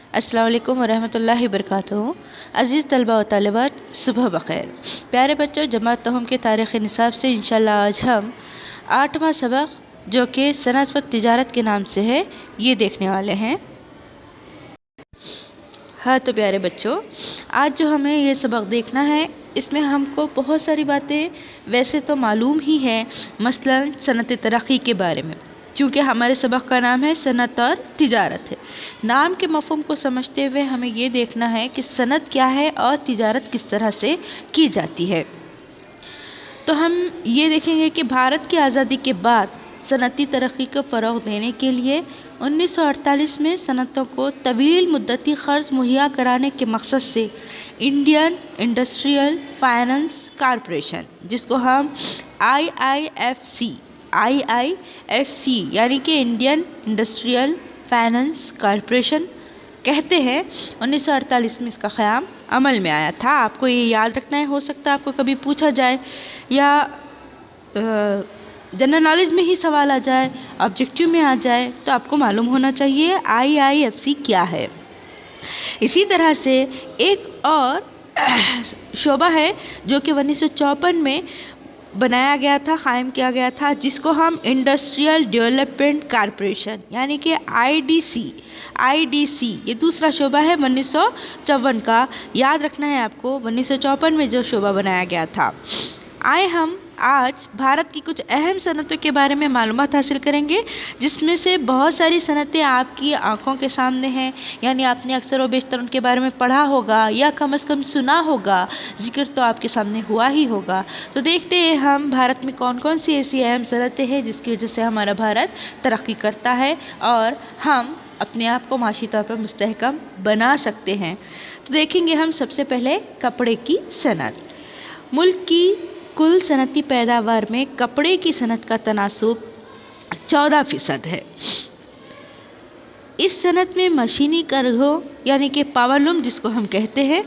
अस्सलाम वालेकुम वरहमतुल्लाहि वबरकातुहू। अज़ीज़ तलबा व तालिबात, सुबह बख़ैर। प्यारे बच्चों, जमात तहम के तारीख़ निसाब से इंशाअल्लाह आज हम 8वां सबक जो कि सनअत व तिजारत के नाम से है ये देखने वाले हैं। हाँ तो प्यारे बच्चों, आज जो हमें ये सबक देखना है इसमें हमको बहुत सारी बातें वैसे तो मालूम ही है, मसलन सनअत तरक्की के बारे में, क्योंकि हमारे सबक का नाम है सनअत और तिजारत है। नाम के मफ़हूम को समझते हुए हमें ये देखना है कि सनअत क्या है और तिजारत किस तरह से की जाती है। तो हम ये देखेंगे कि भारत की आज़ादी के बाद सनअती तरक्की को फ़रोग़ देने के लिए 1948 में सनअतों को तवील मुद्दती क़र्ज़ मुहैया कराने के मकसद से इंडियन इंडस्ट्रियल फाइनेंस कॉरपोरेशन, जिसको हम IIFC यानी कि इंडियन इंडस्ट्रियल फाइनेंस कॉरपोरेशन कहते हैं, 1948 में इसका क़याम अमल में आया था। आपको ये याद रखना है, हो सकता है आपको कभी पूछा जाए या जनरल नॉलेज में ही सवाल आ जाए, ऑब्जेक्टिव में आ जाए, तो आपको मालूम होना चाहिए IIFC क्या है। इसी तरह से एक और शोबा है जो कि 1954 में बनाया गया था, कायम किया गया था, जिसको हम इंडस्ट्रियल डेवलपमेंट कॉरपोरेशन यानी कि IDC ये दूसरा शोबा है 1954 का। याद रखना है आपको, 1954 में जो शोबा बनाया गया था। आए हम आज भारत की कुछ अहम सनअतों के बारे में मालूमात हासिल करेंगे, जिसमें से बहुत सारी सनअतें आपकी आंखों के सामने हैं, यानी आपने अक्सर व बेशतर उनके बारे में पढ़ा होगा या कम से कम सुना होगा, जिक्र तो आपके सामने हुआ ही होगा। तो देखते हैं हम भारत में कौन कौन सी ऐसी अहम सनअतें हैं जिसकी वजह से हमारा भारत तरक्की करता है और हम अपने आप को माशी तौर पर मुस्तहकम बना सकते हैं। तो देखेंगे हम सबसे पहले कपड़े की सनअत। मुल्क की कुल सनअती पैदावार में कपड़े की सनअत का तनासुब 14% है। इस सनअत में मशीनी करघों यानी कि पावरलूम जिसको हम कहते हैं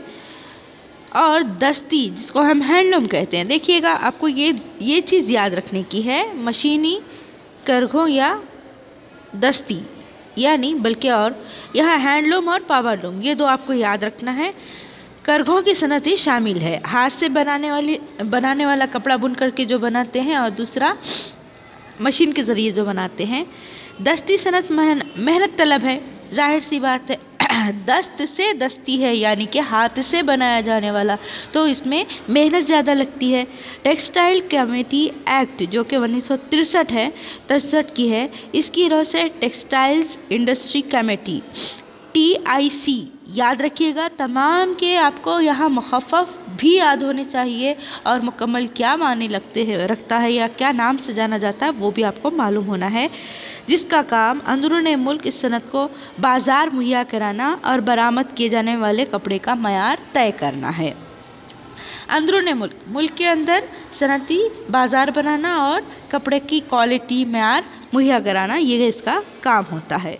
और दस्ती जिसको हम हैंडलूम कहते हैं। देखिएगा, आपको ये चीज़ याद रखने की है, मशीनी करघों या दस्ती यानी बल्कि और यहाँ हैंडलूम और पावरलूम ये दो आपको याद रखना है। करघों की सनअत ही शामिल है, हाथ से बनाने वाला कपड़ा बुन करके जो बनाते हैं, और दूसरा मशीन के ज़रिए जो बनाते हैं। दस्ती सनअत मेहनत तलब है, जाहिर सी बात है। दस्त से दस्ती है यानी कि हाथ से बनाया जाने वाला, तो इसमें मेहनत ज़्यादा लगती है। टेक्सटाइल कमेटी एक्ट जो कि 1963 की है, इसकी रोज से टेक्सटाइल्स इंडस्ट्री कमेटी TIC याद रखिएगा। तमाम के आपको यहाँ मुखफ़फ़ भी याद होने चाहिए और मुकम्मल क्या माने रखता है या क्या नाम से जाना जाता है वो भी आपको मालूम होना है, जिसका काम अंदरूनी मुल्क इस सनअत को बाज़ार मुहैया कराना और बरामद किए जाने वाले कपड़े का मयार तय करना है। अंदरूनी मुल्क के अंदर सनअती बाज़ार बनाना और कपड़े की क्वालिटी मयार मुहैया कराना, ये इसका काम होता है।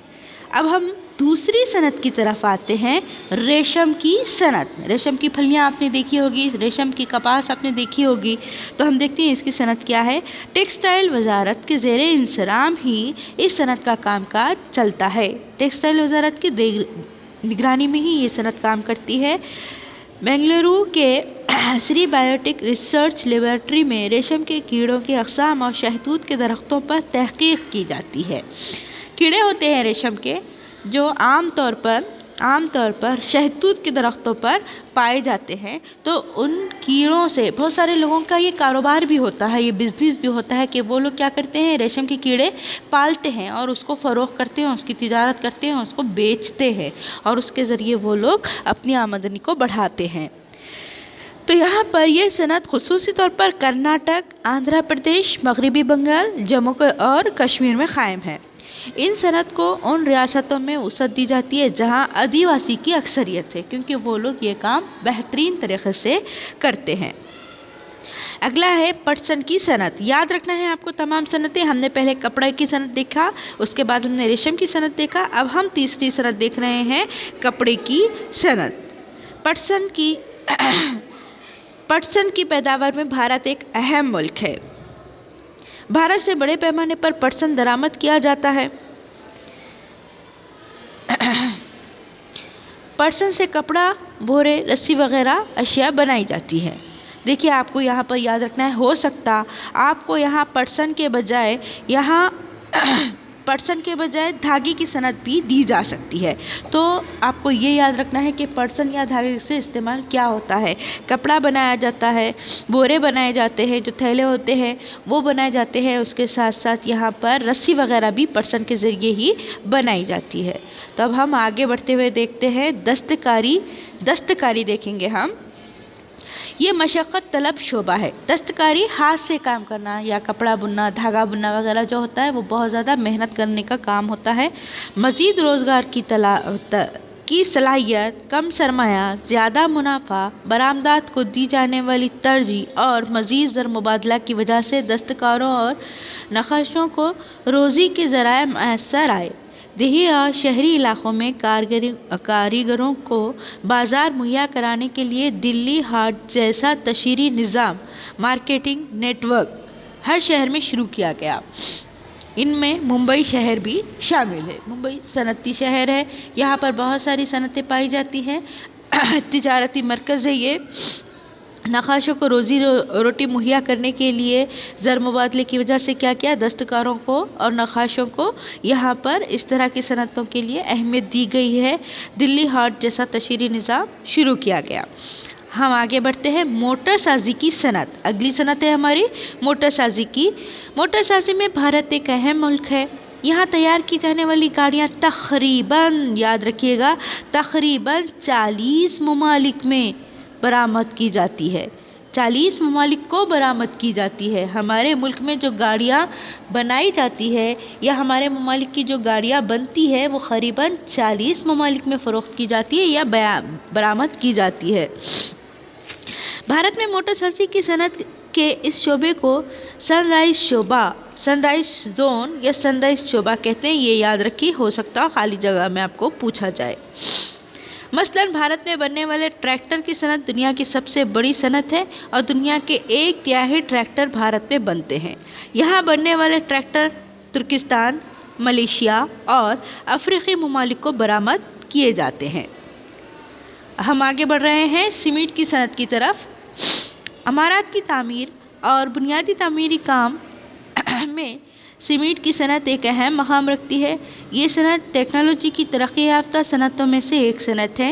अब हम दूसरी सनअत की तरफ आते हैं, रेशम की सनअत। रेशम की फलियाँ आपने देखी होगी, रेशम की कपास आपने देखी होगी, तो हम देखते हैं इसकी सनअत क्या है। टेक्सटाइल वजारत के ज़ेरे इंसराम ही इस सनअत का कामकाज चलता है। टेक्सटाइल वजारत की निगरानी में ही ये सनअत काम करती है। बेंगलुरु के श्री बायोटेक रिसर्च लेबॉरेटरी में रेशम के कीड़ों के अक़साम और शहतूत के दरख्तों पर तहक़ीक़ की जाती है। कीड़े होते हैं रेशम के जो आम तौर पर शहतूत के दरख्तों पर पाए जाते हैं, तो उन कीड़ों से बहुत सारे लोगों का ये कारोबार भी होता है, ये बिज़नेस भी होता है कि वो लोग क्या करते हैं, रेशम के कीड़े पालते हैं और उसको फ़रोग़ करते हैं, उसकी तिजारत करते हैं, उसको बेचते हैं और उसके ज़रिए वो लोग अपनी आमदनी को बढ़ाते हैं। तो यहाँ पर यह सनअत ख़ुसूसी तौर पर कर्नाटक, आंध्र प्रदेश, मगरबी बंगाल, जम्मू और कश्मीर में क़ायम है। इन सनअत को उन रियासतों में वसअत दी जाती है जहाँ आदिवासी की अक्सरियत है, क्योंकि वो लोग ये काम बेहतरीन तरीक़े से करते हैं। अगला है पटसन की सनअत। याद रखना है आपको तमाम सनअतें। हमने पहले कपड़े की सनअत देखा, उसके बाद हमने रेशम की सनअत देखा, अब हम तीसरी सनअत देख रहे हैं, कपड़े की सनअत। पटसन की पैदावार में भारत एक अहम मुल्क है। भारत से बड़े पैमाने पर पटसन दरामद किया जाता है। पटसन से कपड़ा, बोरे, रस्सी वगैरह अशिया बनाई जाती है। देखिए आपको यहाँ पर याद रखना है, हो सकता आपको यहाँ पटसन के बजाय धागे की सनत भी दी जा सकती है। तो आपको ये याद रखना है कि पटसन या धागे से इस्तेमाल क्या होता है। कपड़ा बनाया जाता है, बोरे बनाए जाते हैं, जो थैले होते हैं वो बनाए जाते हैं, उसके साथ साथ यहाँ पर रस्सी वगैरह भी पटसन के ज़रिए ही बनाई जाती है। तो अब हम आगे बढ़ते हुए देखते हैं दस्तकारी देखेंगे हम। ये मशक्क़त तलब शोबा है। दस्तकारी हाथ से काम करना या कपड़ा बुनना, धागा बुनना वगैरह जो होता है वो बहुत ज़्यादा मेहनत करने का काम होता है। मज़ीद रोज़गार की सलाहियत, कम सरमाया, ज़्यादा मुनाफा, बरामदात को दी जाने वाली तरजीह और मज़ीद ज़र मुबादला की वजह से दस्तकारों और नक्काशों को रोज़ी के ज़राए मैसर आए। देही और शहरी इलाक़ों में कारीगरों को बाज़ार मुहैया कराने के लिए दिल्ली हाट जैसा तशहीरी निज़ाम, मार्केटिंग नेटवर्क हर शहर में शुरू किया गया। इनमें मुंबई शहर भी शामिल है। मुंबई सनती शहर है, यहाँ पर बहुत सारी सनतें पाई जाती हैं। तिजारती मरकज़ है ये। नक्काशों को रोज़ी रोटी मुहैया करने के लिए ज़र मुबादले की वजह से क्या किया, दस्तकारों को और नक्काशों को यहाँ पर इस तरह की सनतों के लिए अहमियत दी गई है। दिल्ली हाट जैसा तशहीरी निज़ाम शुरू किया गया। हम आगे बढ़ते हैं। मोटर साजी की सनत, अगली सनत है हमारी मोटर साजी की। मोटर साजी में भारत एक अहम मुल्क है। यहाँ तैयार की जाने वाली गाड़ियाँ तकरीबन, याद रखिएगा, तकरीबन 40 ममालिक में बरामद की जाती है। 40 ममालिक को बरामद की जाती है। हमारे मुल्क में जो गाड़ियाँ बनाई जाती है या हमारे ममालिक की जो गाड़ियाँ बनती है वो करीबन 40 ममालिक में फ़रोख्त की जाती है या बरामद की जाती है। भारत में मोटर साजी की सनत के इस शोबे को सनराइज जोन या सनराइज शोबा कहते हैं। ये याद रखिए, हो सकता खाली जगह में आपको पूछा जाए। मसलन भारत में बनने वाले ट्रैक्टर की सनत दुनिया की सबसे बड़ी सनत है और दुनिया के 1/3 ट्रैक्टर भारत में बनते हैं। यहाँ बनने वाले ट्रैक्टर तुर्किस्तान, मलेशिया और अफ्रीकी ममालिक को बरामद किए जाते हैं। हम आगे बढ़ रहे हैं सीमेंट की सनत की तरफ। इमारत की तामीर और बुनियादी तामीरी काम में सीमेंट की सनत एक अहम मकाम रखती है। ये सनत टेक्नोलॉजी की तरक्की याफ्ता सनतों में से एक सनत है।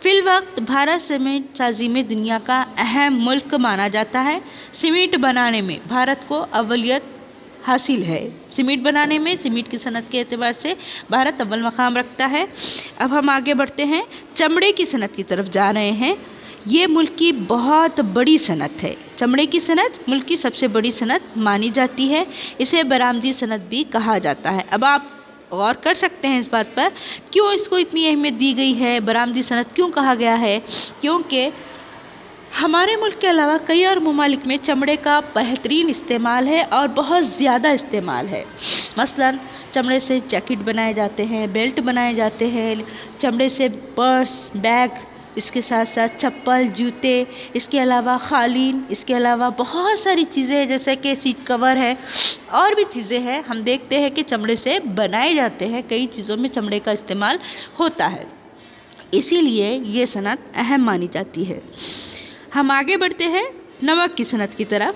फ़िलवक्त भारत सीमेंट साजी में दुनिया का अहम मुल्क माना जाता है। सीमेंट बनाने में भारत को अव्वलियत हासिल है। सीमेंट बनाने में, सीमेंट की सनत के एतबार से भारत अव्वल मकाम रखता है। अब हम आगे बढ़ते हैं, चमड़े की सनत की तरफ जा रहे हैं। ये मुल्क की बहुत बड़ी सनत है। चमड़े की सनत मुल्क की सबसे बड़ी सनत मानी जाती है। इसे बरामदी सनत भी कहा जाता है। अब आप गौर कर सकते हैं इस बात पर, क्यों इसको इतनी अहमियत दी गई है, बरामदी सनत क्यों कहा गया है। क्योंकि हमारे मुल्क के अलावा कई और ममालिक में चमड़े का बेहतरीन इस्तेमाल है और बहुत ज़्यादा इस्तेमाल है। मसलन चमड़े से जैकेट बनाए जाते हैं, बेल्ट बनाए जाते हैं, चमड़े से पर्स, बैग, इसके साथ साथ चप्पल, जूते, इसके अलावा कालीन, इसके अलावा बहुत सारी चीज़ें हैं जैसे कि सीट कवर है और भी चीज़ें हैं। हम देखते हैं कि चमड़े से बनाए जाते हैं, कई चीज़ों में चमड़े का इस्तेमाल होता है, इसीलिए ये सनत अहम मानी जाती है। हम आगे बढ़ते हैं नमक की सनत की तरफ।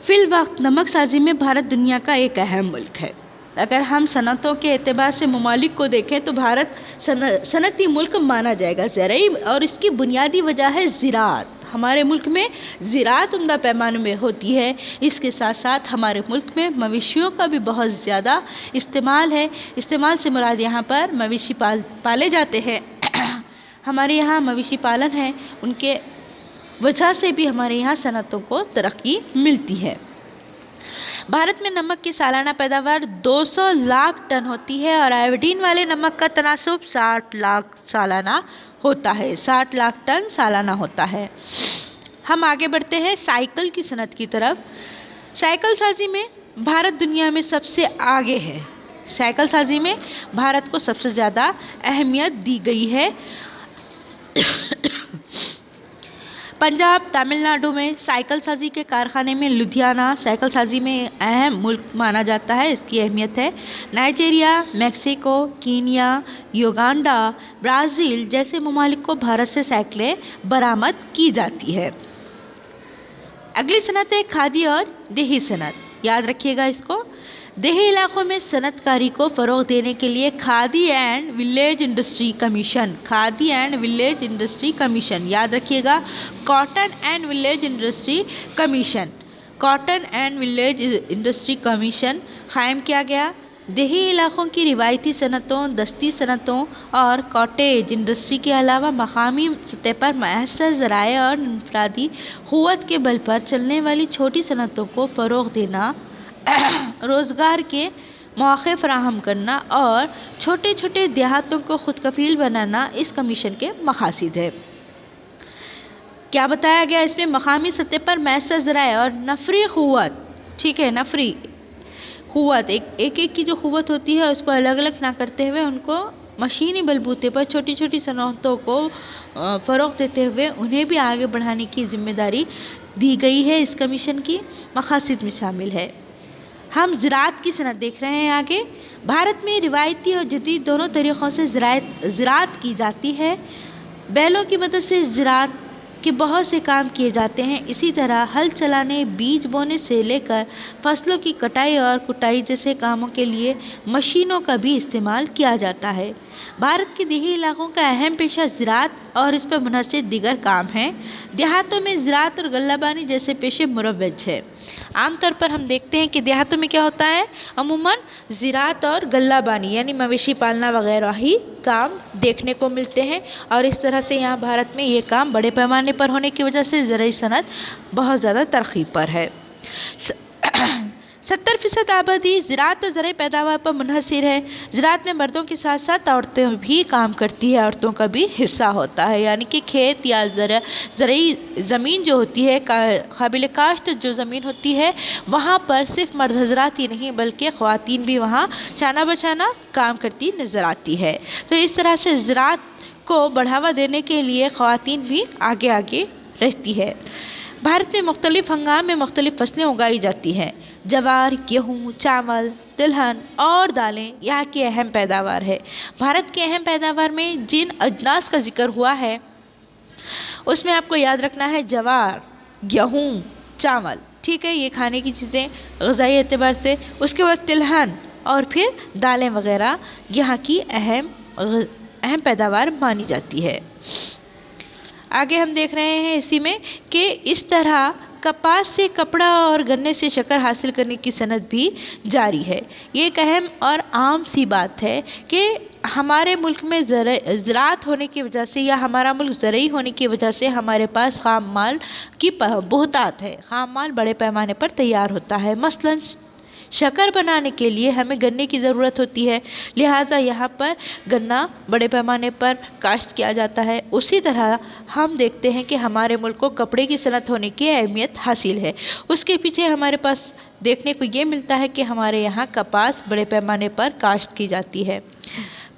फ़िलवक्त नमक साजी में भारत दुनिया का एक अहम मुल्क है। अगर हम सनतों के एतबार से ममालिक को देखें तो भारत सनती मुल्क माना जाएगा। ज़राई और इसकी बुनियादी वजह है ज़राअत। हमारे मुल्क में ज़राअत उम्दा पैमाने में होती है। इसके साथ साथ हमारे मुल्क में मवेशियों का भी बहुत ज़्यादा इस्तेमाल है। इस्तेमाल से मुराद यहाँ पर मवेशी पाले जाते हैं। हमारे यहाँ मवेशी पालन है, उनके वजह से भी हमारे यहाँ सनतों को तरक्की मिलती है। भारत में नमक की सालाना पैदावार 200 लाख टन होती है और आयोडीन वाले नमक का तनासुब 60 लाख सालाना होता है। 60 लाख टन सालाना होता है। हम आगे बढ़ते हैं साइकिल की सनत की तरफ। साइकिल साजी में भारत दुनिया में सबसे आगे है। साइकिल साजी में भारत को सबसे ज़्यादा अहमियत दी गई है। पंजाब तमिलनाडु में साइकिल साजी के कारखाने में लुधियाना साइकिल साजी में अहम मुल्क माना जाता है, इसकी अहमियत है। Nigeria, Mexico, Kenya, Uganda, Brazil जैसे ममालिक को भारत से साइकिलें बरामद की जाती है। अगली सनत है खादी और देही सनत, याद रखिएगा इसको। देही इलाकों में सनतकारी को फ़रोग़ देने के लिए khadi and village industry commission, khadi and village industry commission, याद रखिएगा, cotton and village industry commission, cotton and village industry commission कायम किया गया। देही इलाकों की रिवायती सनतों, दस्ती सनतों और कॉटेज इंडस्ट्री के अलावा मकामी सतह पर मैसर ज़राए और इनफरादी क़ुव्वत के बल पर चलने वाली छोटी सनतों को फ़रोग़ देना, रोज़गार के मौक़े फ़राहम करना और छोटे छोटे देहातों को खुद कफ़ील बनाना इस कमीशन के मक़ासिद है। क्या बताया गया इसमें? मकामी सतह पर मैसर ज़राए और नफरी क़ुव्वत, ठीक है, नफरी क़ुव्वत, एक की जो क़ुव्वत होती है उसको अलग अलग ना करते हुए उनको मशीनी बलबूते पर छोटी छोटी सनतों को फ़रोग़ देते हुए उन्हें भी आगे बढ़ाने की ज़िम्मेदारी दी गई है, इस कमीशन की मक़ासिद में शामिल है। हम ज़राअत की सनत देख रहे हैं आगे। भारत में रिवायती और जदीद दोनों तरीक़ों से ज़राअत की जाती है। बैलों की मदद से ज़राअत के बहुत से काम किए जाते हैं। इसी तरह हल चलाने, बीज बोने से लेकर फसलों की कटाई और कुटाई जैसे कामों के लिए मशीनों का भी इस्तेमाल किया जाता है। भारत के देही इलाकों का अहम पेशा ज़राअत और इस पर मुनहसिर दीगर काम हैं। देहातों में ज़राअत और गल्लाबानी जैसे पेशे मुरव्वज है। आमतौर पर हम देखते हैं कि देहातों में क्या होता है, अमूमन ज़राअत और गल्लाबानी यानी मवेशी पालना वगैरह ही काम देखने को मिलते हैं। और इस तरह से यहाँ भारत में ये काम बड़े पैमाने पर होने की वजह से ज़राई सनत बहुत ज़्यादा तरक्की पर है। 70% आबादी ज़राअत और ज़राई पैदावार पर मुनहसिर है। ज़राअत में मर्दों के साथ साथ औरतें भी काम करती है, औरतों का भी हिस्सा होता है, यानी कि खेत या ज़राई ज़मीन जो होती है, काबिल काश्त जो ज़मीन होती है, वहाँ पर सिर्फ मर्द हज़रात ही नहीं बल्कि ख़वातीन भी वहाँ शाना बशाना काम करती नज़र आती है। तो इस तरह से ज़राअत को बढ़ावा देने के लिए ख़वातीन भी आगे आगे रहती है। भारत में मुख्तलिफ हंगाम में मुख्तलिफ फसलें उगाई जाती हैं। जवार, गेहूँ, चावल, तिलहन और दालें यहाँ की अहम पैदावार है। भारत के अहम पैदावार में जिन अजनास का जिक्र हुआ है उसमें आपको याद रखना है जवार, गेहूँ, चावल, ठीक है, ये खाने की चीज़ें ग़िज़ाई एतबार से। उसके बाद तिलहन और फिर दालें वगैरह यहाँ की अहम पैदावार मानी जाती है। आगे हम देख रहे हैं इसी में कि इस तरह कपास से कपड़ा और गन्ने से शक्कर हासिल करने की सनत भी जारी है। ये एक अहम और आम सी बात है कि हमारे मुल्क में ज़राअत होने की वजह से या हमारा मुल्क ज़रई होने की वजह से हमारे पास खाम माल की बहुतात है, खाम माल बड़े पैमाने पर तैयार होता है। मसलन शक्कर बनाने के लिए हमें गन्ने की ज़रूरत होती है, लिहाजा यहाँ पर गन्ना बड़े पैमाने पर काश्त किया जाता है। उसी तरह हम देखते हैं कि हमारे मुल्क को कपड़े की सनत होने की अहमियत हासिल है। उसके पीछे हमारे पास देखने को ये मिलता है कि हमारे यहाँ कपास बड़े पैमाने पर काश्त की जाती है।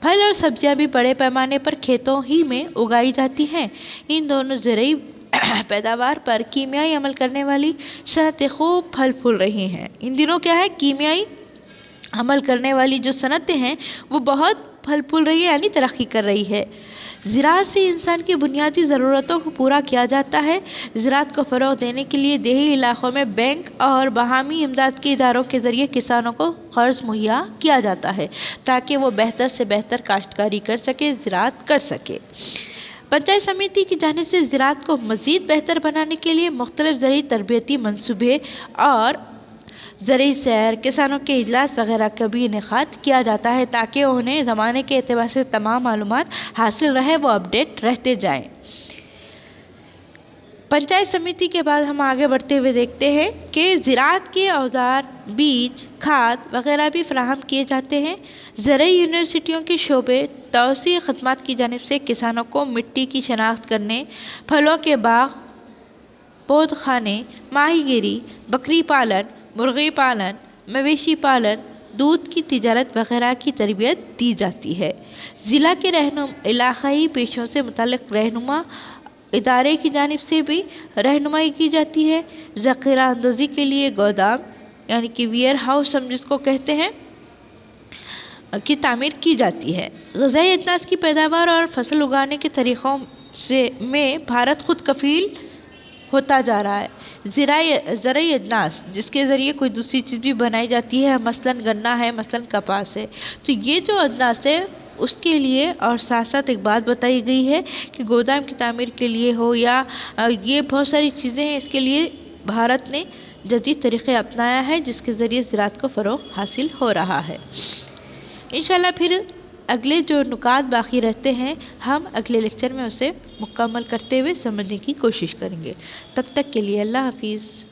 फल और सब्जियाँ भी बड़े पैमाने पर खेतों ही में उगाई जाती हैं। इन दोनों ज़रई पैदावार पर कीमियाई अमल करने वाली सनतें खूब फल फूल रही हैं। इन दिनों क्या है, कीमियाई अमल करने वाली जो सनतें हैं वो बहुत फल फूल रही है, यानी तरक्की कर रही है। ज़राअत से इंसान की बुनियादी ज़रूरतों को पूरा किया जाता है। ज़राअत को फ़रोग़ देने के लिए देही इलाक़ों में बैंक और बाहमी इमदाद के इदारों के ज़रिए किसानों को क़र्ज़ मुहैया किया जाता है ताकि वो बेहतर से बेहतर काश्तकारी कर सके, ज़राअत कर सके। पंचायत समिति की जानिब से ज़राअत को मज़ीद बेहतर बनाने के लिए मुख्तलिफ़ ज़रई तरबियती मंसूबे और ज़रई सैर, किसानों के इजलास वगैरह का भी इनेकाद किया जाता है ताकि उन्हें ज़माने के एतबार से तमाम मालूमात हासिल रहे, वो अपडेट रहते जाएँ। पंचायत समिति के बाद हम आगे बढ़ते हुए देखते हैं कि ज़राअत के औजार, बीज, खाद वगैरह भी फराहम किए जाते हैं। ज़रई यूनिवर्सिटियों के शोबे तौसीई ख़दमात की जानिब से किसानों को मिट्टी की शनाख्त करने, फलों के बाग, पौधखाने, माहीगीरी, बकरी पालन, मुर्गी पालन, मवेशी पालन, दूध की तिजारत वगैरह की तरबियत दी जाती है। ज़िला के इलाक़ाई पेशों से मुतल्लिक़ रहनुमा ادارے کی جانب سے بھی رہنمائی کی جاتی ہے۔ ذخیرہ اندوزی کے لیے گودام یعنی کہ ویئر ہاؤس ہم جس کو کہتے ہیں کی تعمیر کی جاتی ہے۔ غذائی اجناس کی پیداوار اور فصل اگانے کے طریقوں میں بھارت خود کفیل ہوتا جا رہا ہے۔ زرعی اجناس جس کے ذریعے کوئی دوسری چیز بھی بنائی جاتی ہے، مثلاً گنا ہے، مثلاً کپاس ہے، تو یہ جو اجناس ہے اس کے لیے اور ساتھ ساتھ ایک بات بتائی گئی ہے کہ گودام کی تعمیر کے لیے ہو یا یہ بہت ساری چیزیں ہیں، اس کے لیے بھارت نے جدید طریقے اپنایا ہے جس کے ذریعے زراعت کو فروغ حاصل ہو رہا ہے۔ انشاءاللہ پھر اگلے جو نکات باقی رہتے ہیں ہم اگلے لیکچر میں اسے مکمل کرتے ہوئے سمجھنے کی کوشش کریں گے۔ تب تک کے لیے اللہ حافظ۔